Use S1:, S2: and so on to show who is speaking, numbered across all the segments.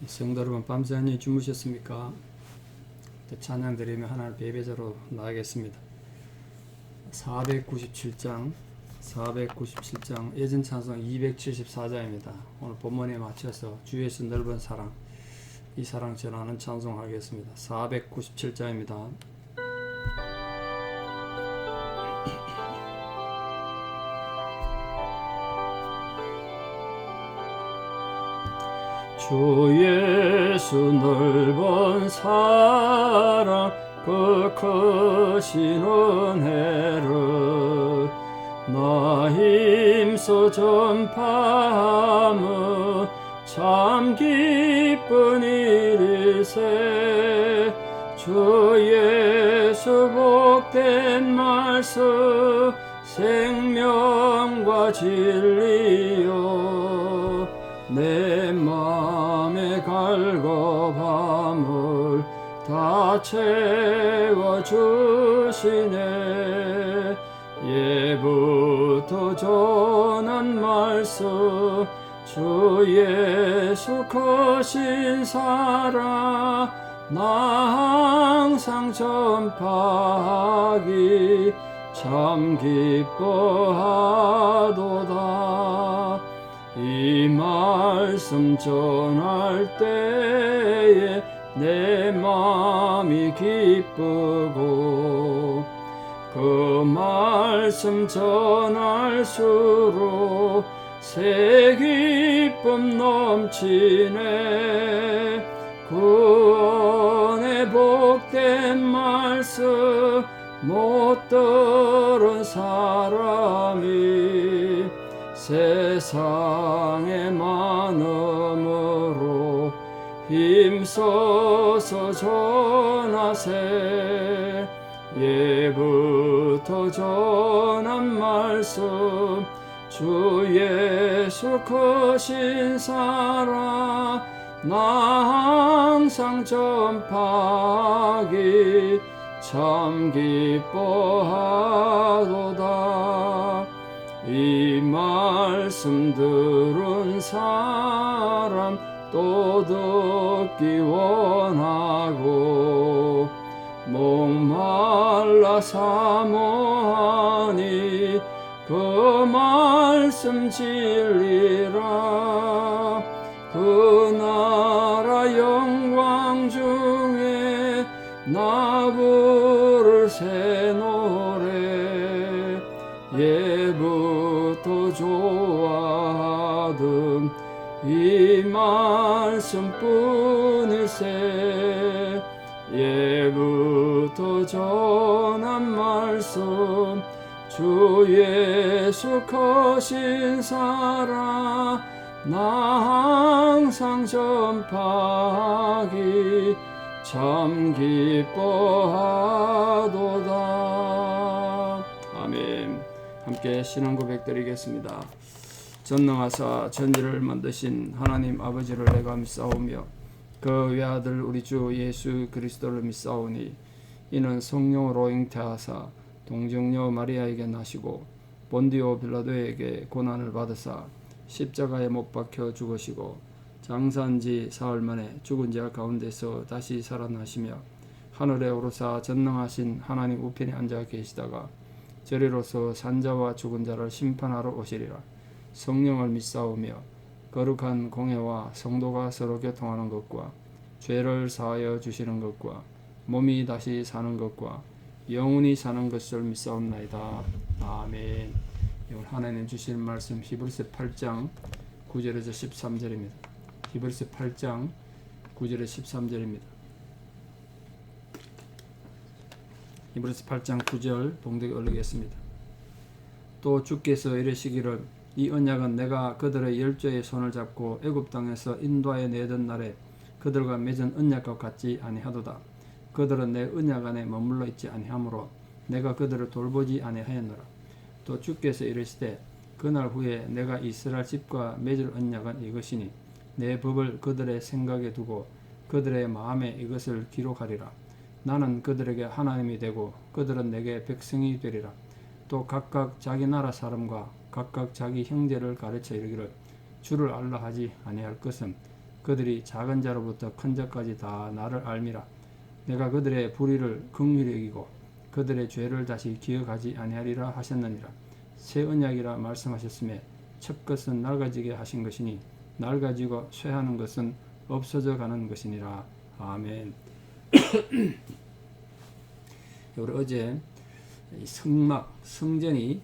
S1: 성도 여러분, 밤새 안녕히 주무셨습니까? 찬양 드리며 하나님 예배자로 나가겠습니다. 497장 예전 찬송 274장입니다. 오늘 본문에 맞춰서 주에서 넓은 사랑, 이 사랑 전하는 찬송하겠습니다. 497장입니다. 주 예수 넓은 사랑 그 크신 은혜를 나 힘써 전파함은 참 기쁜 일일세. 주 예수 복된 말씀 생명과 진리요 내 맘에 갈급함을 다 채워주시네. 예부터 전한 말씀 주 예수 크신 사랑 나 항상 전파하기 참 기뻐하도다. 이 말씀 전할 때에 내 마음이 기쁘고 그 말씀 전할수록 새 기쁨 넘치네. 구원의 복된 말씀 못 들은 사람이 세상에 많음으로 힘써서 전하세. 예부터 전한 말씀 주 예수 크신 사랑 나 항상 전파하기 참 기뻐하도다. 이 말씀 들은 사람 또 듣기 원하고 목말라 사모하니 그 말씀 진리라. 그 나라 영광 중에 나 부를 새 노래 예부터 좋아하던 이 말씀뿐일세. 예부터 전한 말씀 주 예수 크신 사랑 나 항상 전파하기 참 기뻐하도다. 아멘. 함께 신앙 고백 드리겠습니다. 전능하사 천지를 만드신 하나님 아버지를 내가 믿사오며 그 외아들 우리 주 예수 그리스도를 믿사오니 이는 성령으로 잉태하사 동정녀 마리아에게 나시고 본디오 빌라도에게 고난을 받으사 십자가에 못 박혀 죽으시고 장사한지 사흘 만에 죽은 자 가운데서 다시 살아나시며 하늘에 오르사 전능하신 하나님 우편에 앉아 계시다가 저리로서 산자와 죽은 자를 심판하러 오시리라. 성령을 믿사오며 거룩한 공회와 성도가 서로 교통하는 것과 죄를 사하여 주시는 것과 몸이 다시 사는 것과 영원히 사는 것을 믿사옵나이다. 아멘. 오늘 하나님 주시는 말씀 히브리서 8장 9절에서 13절입니다. 히브리서 8장 9절에서 13절입니다. 히브리서 8장 9절 봉독에 올리겠습니다. 또 주께서 이르시기를 이 언약은 내가 그들의 열조의 손을 잡고 애굽 땅에서 인도하여 내던 날에 그들과 맺은 언약과 같지 아니하도다. 그들은 내 언약 안에 머물러 있지 아니하므로 내가 그들을 돌보지 아니하였노라. 또 주께서 이르시되 그날 후에 내가 이스라엘 집과 맺을 언약은 이것이니 내 법을 그들의 생각에 두고 그들의 마음에 이것을 기록하리라. 나는 그들에게 하나님이 되고 그들은 내게 백성이 되리라. 또 각각 자기 나라 사람과 각각 자기 형제를 가르쳐 이르기를 주를 알라 하지 아니할 것은 그들이 작은 자로부터 큰 자까지 다 나를 알미라. 내가 그들의 불의를 긍휼히 여기고 그들의 죄를 다시 기억하지 아니하리라 하셨느니라. 새 언약이라 말씀하셨음에 첫 것은 낡아지게 하신 것이니 낡아지고 쇠하는 것은 없어져 가는 것이니라. 아멘. 우리 어제 성막, 성전이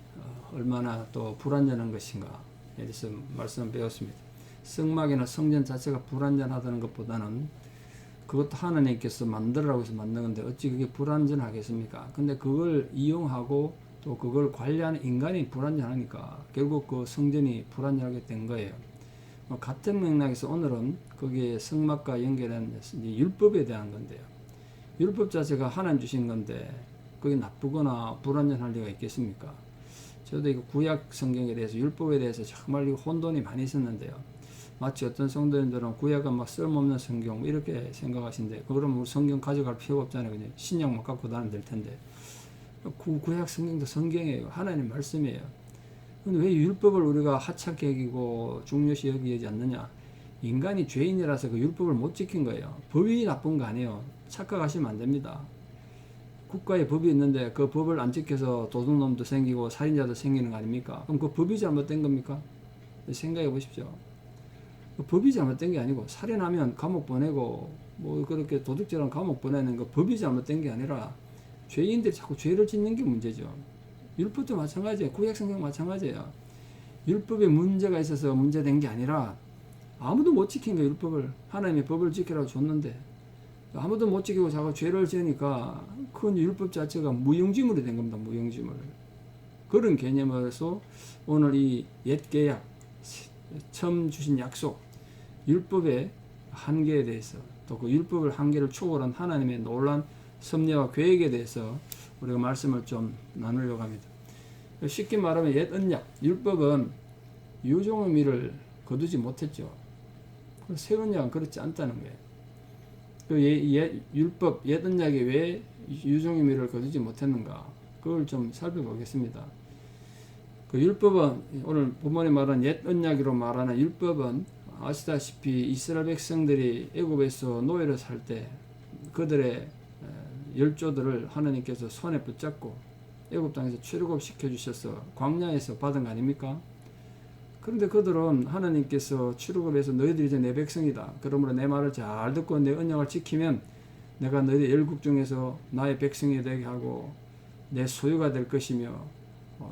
S1: 얼마나 또 불완전한 것인가에 대해서 말씀을 배웠습니다. 성막이나 성전 자체가 불완전하다는 것보다는 그것도 하나님께서 만들으라고 해서 만든 건데 어찌 그게 불완전하겠습니까? 근데 그걸 이용하고 또 그걸 관리하는 인간이 불완전하니까 결국 그 성전이 불완전하게 된 거예요. 같은 맥락에서 오늘은 거기에 성막과 연결한 율법에 대한 건데요. 율법 자체가 하나님 주신 건데 그게 나쁘거나 불완전할 리가 있겠습니까? 저도 이거 구약 성경에 대해서 율법에 대해서 정말 혼돈이 많이 있었는데요. 마치 어떤 성도님들은 구약은 막 쓸모없는 성경 이렇게 생각하시는데 그러면 우리 성경 가져갈 필요가 없잖아요. 그냥 신약만 갖고 다니면 될 텐데 구약 성경도 성경이에요. 하나님 말씀이에요. 근데 왜 율법을 우리가 하찮게 여기고 중요시 여기지 않느냐? 인간이 죄인이라서 그 율법을 못 지킨 거예요. 법이 나쁜 거 아니에요. 착각하시면 안 됩니다. 국가에 법이 있는데 그 법을 안 지켜서 도둑놈도 생기고 살인자도 생기는 거 아닙니까? 그럼 그 법이 잘못된 겁니까? 생각해 보십시오. 그 법이 잘못된 게 아니고 살인하면 감옥 보내고 뭐 그렇게 도둑질하면 감옥 보내는 거 법이 잘못된 게 아니라 죄인들이 자꾸 죄를 짓는 게 문제죠. 율법도 마찬가지예요. 구약성경 마찬가지예요. 율법에 문제가 있어서 문제된 게 아니라 아무도 못 지킨 거예요. 율법을. 하나님의 법을 지키라고 줬는데 아무도 못 지키고 자꾸 죄를 지으니까 그 율법 자체가 무용지물이 된 겁니다. 무용지물. 그런 개념으로서 오늘 이 옛계약 처음 주신 약속 율법의 한계에 대해서 또 그 율법을 한계를 초월한 하나님의 놀란 섭리와 계획에 대해서 우리가 말씀을 좀 나누려고 합니다. 쉽게 말하면 옛 언약, 율법은 유종의 미를 거두지 못했죠. 새 언약은 그렇지 않다는 거예요. 그 율법, 옛 언약이 왜 유종의 미를 거두지 못했는가? 그걸 좀 살펴보겠습니다. 그 율법은 오늘 본문에 말한 옛 언약으로 말하는 율법은 아시다시피 이스라엘 백성들이 애굽에서 노예로 살 때 그들의 열조들을 하나님께서 손에 붙잡고 애굽 땅에서 출애굽시켜 주셔서 광야에서 받은 거 아닙니까? 그런데 그들은 하나님께서 출애굽해서 너희들이 이제 내 백성이다. 그러므로 내 말을 잘 듣고 내 언약을 지키면 내가 너희들 열국 중에서 나의 백성이 되게 하고 내 소유가 될 것이며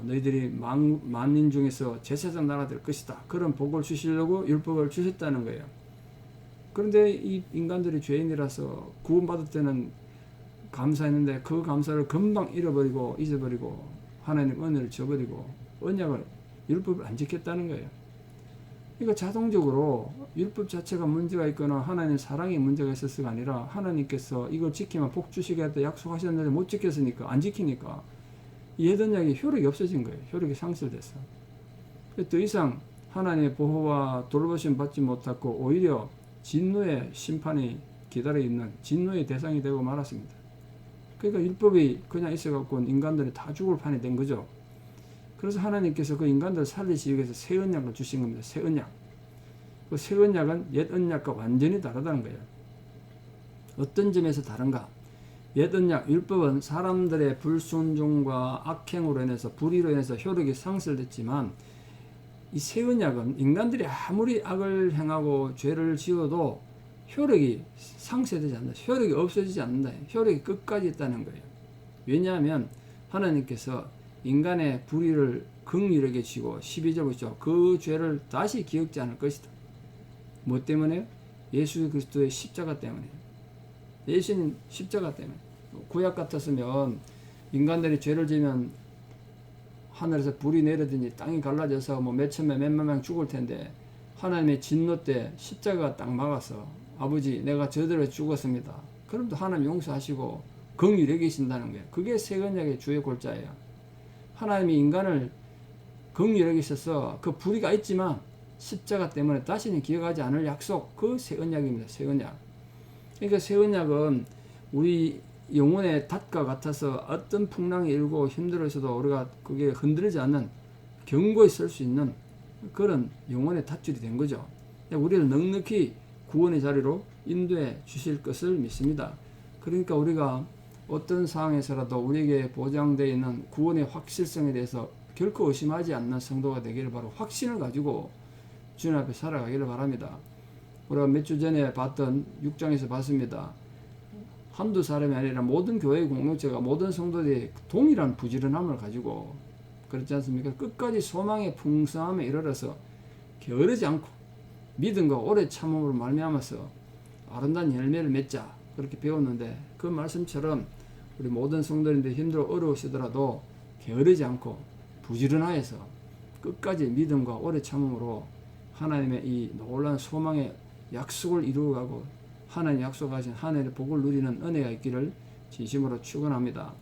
S1: 너희들이 만인 중에서 제사장 나라 될 것이다. 그런 복을 주시려고 율법을 주셨다는 거예요. 그런데 이 인간들이 죄인이라서 구원받을 때는 감사했는데 그 감사를 금방 잃어버리고 잊어버리고 하나님 은혜를 저버리고 언약을 율법을 안 지켰다는 거예요. 그러니까 자동적으로 율법 자체가 문제가 있거나 하나님 사랑에 문제가 있었어가 아니라 하나님께서 이걸 지키면 복 주시겠다 약속하셨는데 못 지켰으니까 안 지키니까 옛 언약이 효력이 없어진 거예요. 효력이 상실됐어. 더 이상 하나님의 보호와 돌보심 받지 못하고 오히려 진노의 심판이 기다려 있는 진노의 대상이 되고 말았습니다. 그러니까 율법이 그냥 있어갖고 인간들이 다 죽을 판이 된 거죠. 그래서 하나님께서 그 인간들을 살리시기 위해서 새 언약을 주신 겁니다. 새 언약. 그 새 언약은 옛 언약과 완전히 다르다는 거예요. 어떤 점에서 다른가? 옛 언약, 율법은 사람들의 불순종과 악행으로 인해서 불의로 인해서 효력이 상실됐지만 이 새 언약은 인간들이 아무리 악을 행하고 죄를 지어도 효력이 상쇄되지 않는다. 효력이 없어지지 않는다. 효력이 끝까지 있다는 거예요. 왜냐하면 하나님께서 인간의 불의를 긍휼하게 지고 12절 보시죠. 그 죄를 다시 기억지 않을 것이다. 뭐 때문에? 예수 그리스도의 십자가 때문에. 예수님 십자가 때문에. 구약 같았으면 인간들이 죄를 지면 하늘에서 불이 내리더니 땅이 갈라져서 뭐 몇천명 몇만 명 죽을 텐데 하나님의 진노 때 십자가가 딱 막아서 아버지 내가 저대로 죽었습니다. 그럼 또 하나님 용서하시고 긍휼히 여기신다는 거예요. 그게 새 언약의 주요 골자예요. 하나님이 인간을 긍휼히 여기셔서 그 불의가 있지만 십자가 때문에 다시는 기억하지 않을 약속, 그 새 언약입니다. 새 언약. 그러니까 새 언약은 우리 영혼의 닷과 같아서 어떤 풍랑이 일고 힘들어서도 우리가 그게 흔들리지 않는 견고히 설 수 있는 그런 영혼의 닷줄이 된 거죠. 우리를 넉넉히 구원의 자리로 인도해 주실 것을 믿습니다. 그러니까 우리가 어떤 상황에서라도 우리에게 보장되어 있는 구원의 확실성에 대해서 결코 의심하지 않는 성도가 되기를 바로 확신을 가지고 주님 앞에 살아가기를 바랍니다. 우리가 몇 주 전에 봤던 6장에서 봤습니다. 한두 사람이 아니라 모든 교회 공동체가 모든 성도들이 동일한 부지런함을 가지고 그렇지 않습니까? 끝까지 소망의 풍성함에 이르러서 게으르지 않고 믿음과 오래 참음으로 말미암아서 아름다운 열매를 맺자 그렇게 배웠는데 그 말씀처럼 우리 모든 성도님들 힘들어 어려우시더라도 게으르지 않고 부지런하여서 끝까지 믿음과 오래 참음으로 하나님의 이 놀라운 소망의 약속을 이루어가고 하나님 약속하신 하늘의 복을 누리는 은혜가 있기를 진심으로 축원합니다.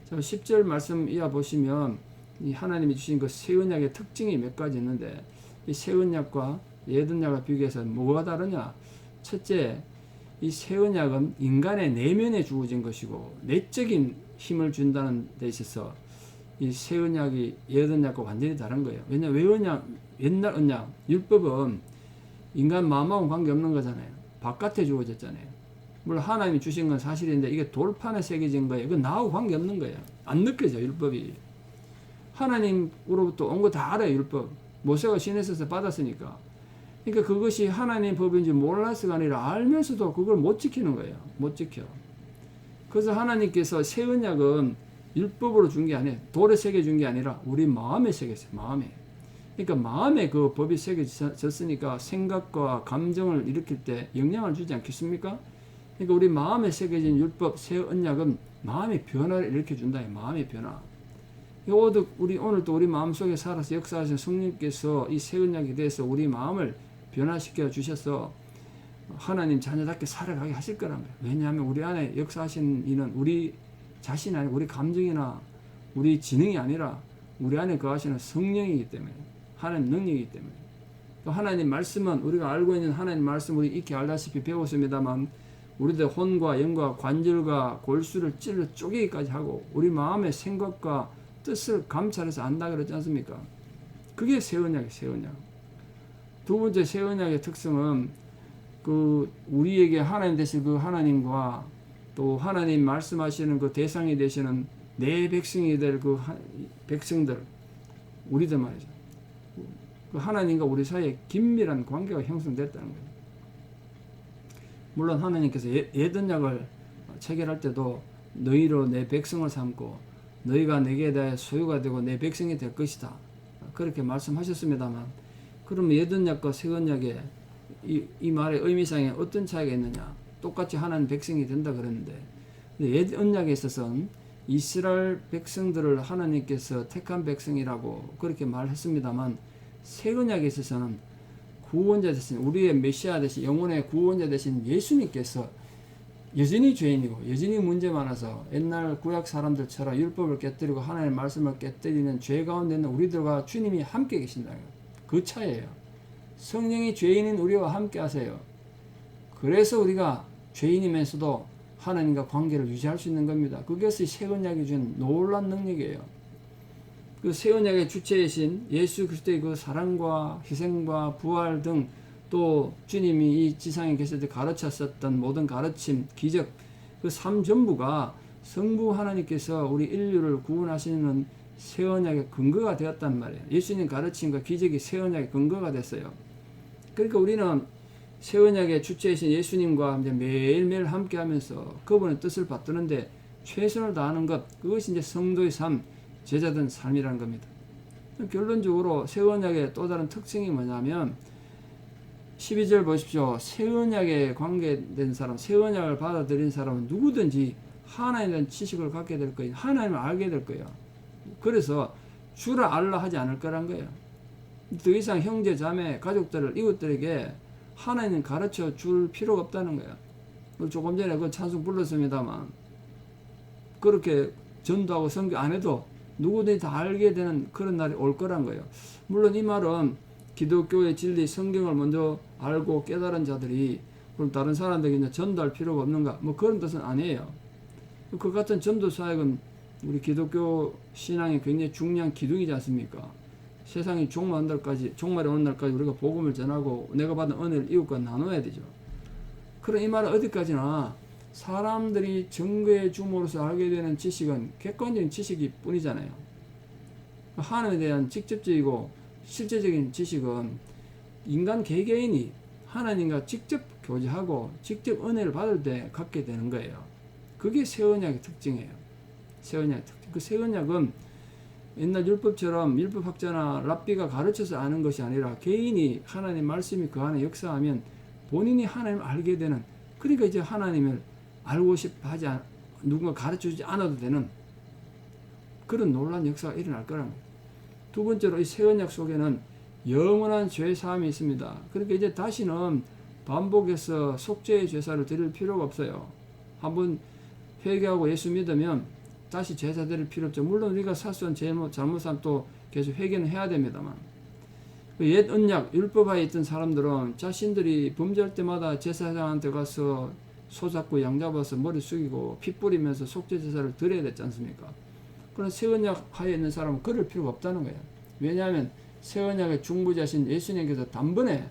S1: 10절 말씀 이어 보시면 이 하나님이 주신 그 새 언약의 특징이 몇 가지 있는데 이 새 언약과 옛 언약을 비교해서 뭐가 다르냐? 첫째, 이 새 언약은 인간의 내면에 주어진 것이고 내적인 힘을 준다는 데 있어서 이 새 언약이 옛 언약과 완전히 다른 거예요. 왜냐하면 옛날 언약, 율법은 인간 마음하고 관계없는 거잖아요. 바깥에 주어졌잖아요. 물론 하나님이 주신 건 사실인데 이게 돌판에 새겨진 거예요. 이건 나하고 관계없는 거예요. 안 느껴져 율법이. 하나님으로부터 온 거 다 알아요. 율법. 모세가 시내에서 받았으니까. 그러니까 그것이 하나님 법인지 몰라서가 아니라 알면서도 그걸 못 지키는 거예요. 못 지켜. 그래서 하나님께서 새 언약은 율법으로 준 게 아니에요. 돌에 새겨준 게 아니라 우리 마음에 새겼어요. 마음에. 그러니까 마음에 그 법이 새겨졌으니까 생각과 감정을 일으킬 때 영향을 주지 않겠습니까? 그러니까 우리 마음에 새겨진 율법 새 언약은 마음의 변화를 일으켜준다. 마음의 변화. 오늘도 우리 마음속에 살아서 역사하신 성령께서 이 새 언약에 대해서 우리 마음을 변화시켜 주셔서 하나님 자녀답게 살아가게 하실 거란 거예요. 왜냐하면 우리 안에 역사하신 이는 우리 자신이 아니고 우리 감정이나 우리 지능이 아니라 우리 안에 거하시는 성령이기 때문에 하나님 능력이기 때문에 또 하나님 말씀은 우리가 알고 있는 하나님 말씀 우리 익히 알다시피 배웠습니다만 우리들 혼과 영과 관절과 골수를 찔러 쪼개기까지 하고 우리 마음의 생각과 뜻을 감찰해서 안다 그러지 않습니까? 그게 새 언약이에요. 새 언약. 두 번째 새 언약의 특성은 그 우리에게 하나님 되신 그 하나님과 또 하나님 말씀하시는 그 대상이 되시는 내 백성이 될 그 백성들 우리들 말이죠. 그 하나님과 우리 사이에 긴밀한 관계가 형성됐다는 거예요. 물론 하나님께서 옛 언약을 체결할 때도 너희로 내 백성을 삼고 너희가 내게 대해 소유가 되고 내 백성이 될 것이다. 그렇게 말씀하셨습니다만 그러면 옛 언약과 새 언약의 이 말의 의미상에 어떤 차이가 있느냐? 똑같이 하나님 백성이 된다 그랬는데 옛 언약에 있어서는 이스라엘 백성들을 하나님께서 택한 백성이라고 그렇게 말했습니다만 새 언약에 있어서는 구원자 되신 우리의 메시아 되신 영혼의 구원자 되신 예수님께서 여전히 죄인이고 여전히 문제 많아서 옛날 구약 사람들처럼 율법을 깨뜨리고 하나님의 말씀을 깨뜨리는 죄 가운데 있는 우리들과 주님이 함께 계신다. 그 차이예요. 성령이 죄인인 우리와 함께 하세요. 그래서 우리가 죄인이면서도 하나님과 관계를 유지할 수 있는 겁니다. 그것이 새 언약이 준 놀라운 능력이에요. 그 새 언약의 주체이신 예수 그리스도의 그 사랑과 희생과 부활 등 또 주님이 이 지상에 계실 때 가르쳤었던 모든 가르침, 기적 그 삶 전부가 성부 하나님께서 우리 인류를 구원하시는 새 언약의 근거가 되었단 말이에요. 예수님 가르침과 기적이 새 언약의 근거가 됐어요. 그러니까 우리는 새 언약의 주체이신 예수님과 이제 매일매일 함께하면서 그분의 뜻을 받드는데 최선을 다하는 것 그것이 이제 성도의 삶, 제자된 삶이라는 겁니다. 결론적으로 새 언약의 또 다른 특징이 뭐냐면 12절 보십시오. 새 언약에 관계된 사람, 새 언약을 받아들인 사람은 누구든지 하나님에 대한 지식을 갖게 될 거예요. 하나님을 알게 될 거예요. 그래서 주를 알라 하지 않을 거란 거예요. 더 이상 형제, 자매, 가족들을 이웃들에게 하나님 가르쳐 줄 필요가 없다는 거예요. 조금 전에 그 찬송 불렀습니다만 그렇게 전도하고 선교 안 해도 누구든지 다 알게 되는 그런 날이 올 거란 거예요. 물론 이 말은 기독교의 진리, 성경을 먼저 알고 깨달은 자들이 그럼 다른 사람들에게 전도할 필요가 없는가? 뭐 그런 뜻은 아니에요. 그 같은 전도 사역은 우리 기독교 신앙이 굉장히 중요한 기둥이지 않습니까? 세상이 종말에 오는 날까지 우리가 복음을 전하고 내가 받은 은혜를 이웃과 나눠야 되죠. 그럼 이 말은 어디까지나 사람들이 증거의 주모로서 알게 되는 지식은 객관적인 지식이 뿐이잖아요. 하나님에 대한 직접적이고 실제적인 지식은 인간 개개인이 하나님과 직접 교제하고 직접 은혜를 받을 때 갖게 되는 거예요. 그게 새 언약의 특징이에요. 새 언약의 특징. 그 새 언약은 옛날 율법처럼 율법학자나 랍비가 가르쳐서 아는 것이 아니라 개인이 하나님 말씀이 그 안에 역사하면 본인이 하나님을 알게 되는, 그러니까 이제 하나님을 알고 싶어 하지 누군가 가르쳐주지 않아도 되는 그런 놀라운 역사가 일어날 거라는 거예요. 두 번째로 이 새 언약 속에는 영원한 죄 사함이 있습니다. 그러니까 이제 다시는 반복해서 속죄의 제사를 드릴 필요가 없어요. 한번 회개하고 예수 믿으면 다시 제사 드릴 필요 없죠. 물론 우리가 사소한 잘못하면 또 계속 회개는 해야 됩니다만, 옛 언약 율법하에 있던 사람들은 자신들이 범죄할 때마다 제사장한테 가서 소 잡고 양 잡아서 머리 숙이고 피 뿌리면서 속죄 제사를 드려야 됐지 않습니까? 그런 새 언약 하에 있는 사람은 그럴 필요가 없다는 거예요. 왜냐하면 새 언약의 중보자신 예수님께서 단번에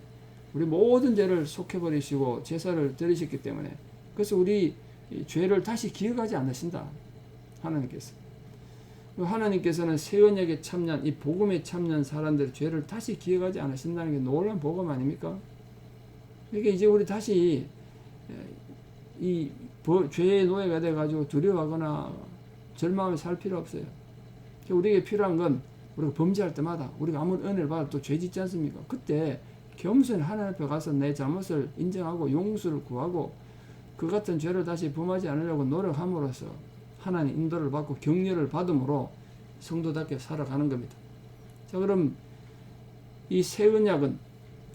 S1: 우리 모든 죄를 속해버리시고 제사를 드리셨기 때문에, 그래서 우리 죄를 다시 기억하지 않으신다. 하나님께서는 새 언약에 참여한 이 복음에 참여한 사람들의 죄를 다시 기억하지 않으신다는 게 놀라운 복음 아닙니까? 그러니까 이제 우리 다시 이 죄의 노예가 돼가지고 두려워하거나 절망하며 살 필요 없어요. 우리에게 필요한 건 우리가 범죄할 때마다 우리가 아무리 은혜를 받아 또 죄 짓지 않습니까? 그때 겸손히 하나님 앞에 가서 내 잘못을 인정하고 용서를 구하고 그 같은 죄를 다시 범하지 않으려고 노력함으로써 하나님 인도를 받고 격려를 받음으로 성도답게 살아가는 겁니다. 자, 그럼 이 새 언약은,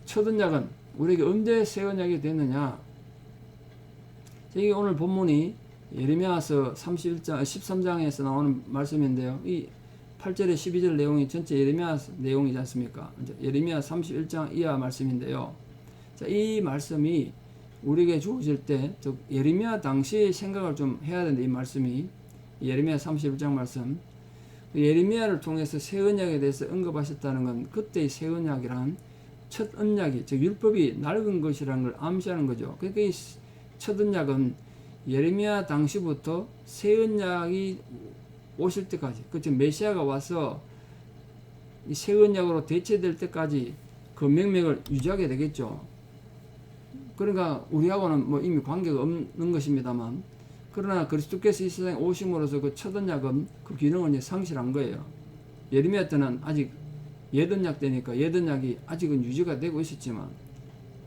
S1: 첫 언약은 우리에게 언제 새 언약이 됐느냐? 이게 오늘 본문이 예레미야서 13장에서 나오는 말씀인데요. 이 8절에 12절 내용이 전체 예레미야 내용이지 않습니까? 예레미야 31장 이하 말씀인데요. 자, 이 말씀이 우리에게 주어질 때, 즉 예레미야 당시의 생각을 좀 해야 되는데, 이 말씀이 예레미야 31장 말씀, 예레미야를 통해서 새 언약에 대해서 언급하셨다는 건 그때의 새 언약이란 첫 언약이, 즉 율법이 낡은 것이라는 걸 암시하는 거죠. 그러니까 이 첫 언약은 예레미야 당시부터 새 언약이 오실 때까지, 그 즉 메시아가 와서 이 새 언약으로 대체될 때까지 그 명맥을 유지하게 되겠죠. 그러니까 우리하고는 뭐 이미 관계가 없는 것입니다만, 그러나 그리스도께서 이 세상에 오심으로써 그 첫 언약은 그 기능을 이제 상실한 거예요. 예레미야 때는 아직 옛 언약 때니까 옛 언약이 아직은 유지가 되고 있었지만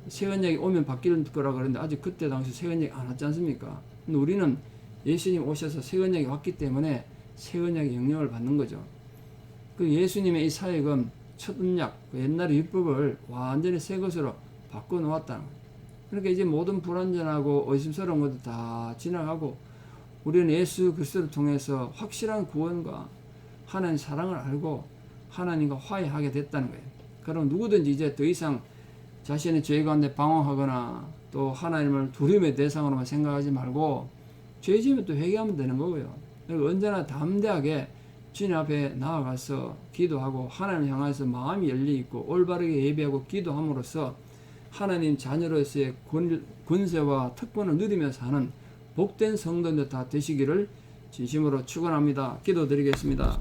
S1: 새 언약이 오면 바뀔 거라 그랬는데 아직 그때 당시 새 언약이 안 왔지 않습니까? 근데 우리는 예수님 오셔서 새 언약이 왔기 때문에 새 언약의 영향을 받는 거죠. 그 예수님의 이 사역은 첫 언약, 그 옛날의 율법을 완전히 새 것으로 바꿔 놓았다는 거예요. 그러니까 이제 모든 불완전하고 의심스러운 것도 다 지나가고 우리는 예수 그리스도를 통해서 확실한 구원과 하나님의 사랑을 알고 하나님과 화해하게 됐다는 거예요. 그럼 누구든지 이제 더 이상 자신의 죄 가운데 방황하거나 또 하나님을 두려움의 대상으로만 생각하지 말고 죄 지으면 또 회개하면 되는 거고요. 그리고 언제나 담대하게 주님 앞에 나아가서 기도하고 하나님을 향해서 마음이 열려있고 올바르게 예배하고 기도함으로써 하나님 자녀로서의 권세와 특권을 누리며 사는 복된 성도들 다 되시기를 진심으로 축원합니다. 기도드리겠습니다.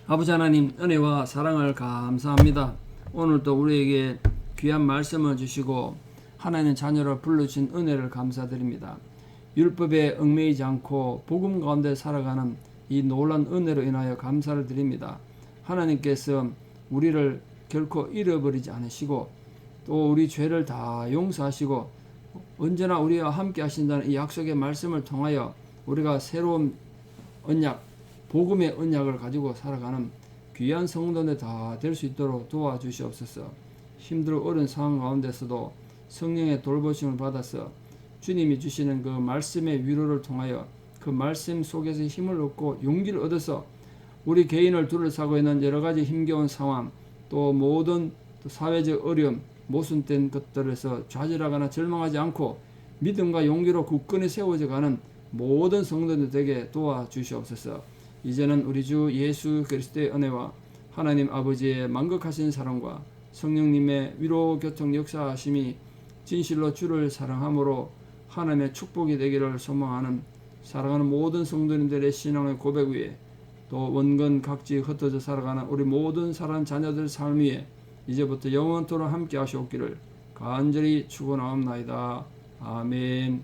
S1: 아버지 하나님, 은혜와 사랑을 감사합니다. 오늘도 우리에게 귀한 말씀을 주시고 하나님 자녀로 불러주신 은혜를 감사드립니다. 율법에 얽매이지 않고 복음 가운데 살아가는 이 놀라운 은혜로 인하여 감사를 드립니다. 하나님께서 우리를 결코 잃어버리지 않으시고 또 우리 죄를 다 용서하시고 언제나 우리와 함께 하신다는 이 약속의 말씀을 통하여 우리가 새로운 언약, 복음의 언약을 가지고 살아가는 귀한 성도들 다 될 수 있도록 도와주시옵소서. 힘들고 어려운 상황 가운데서도 성령의 돌보심을 받아서 주님이 주시는 그 말씀의 위로를 통하여 그 말씀 속에서 힘을 얻고 용기를 얻어서 우리 개인을 둘러싸고 있는 여러 가지 힘겨운 상황, 또 모든 사회적 어려움, 모순된 것들에서 좌절하거나 절망하지 않고 믿음과 용기로 굳건히 세워져가는 모든 성도들 되게 도와주시옵소서. 이제는 우리 주 예수 그리스도의 은혜와 하나님 아버지의 만극하신 사랑과 성령님의 위로 교통 역사하심이 진실로 주를 사랑함으로 하나님의 축복이 되기를 소망하는 사랑하는 모든 성도님들의 신앙의 고백 위에 또 원근 각지 흩어져 살아가는 우리 모든 사랑하는 자녀들 삶 위에 이제부터 영원토록 함께 하시옵기를 간절히 축원하옵나이다. 아멘.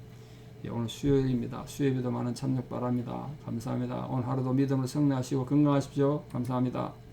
S1: 예, 오늘 수요일입니다. 수요일에도 많은 참여 바랍니다. 감사합니다. 오늘 하루도 믿음으로 승리하시고 건강하십시오. 감사합니다.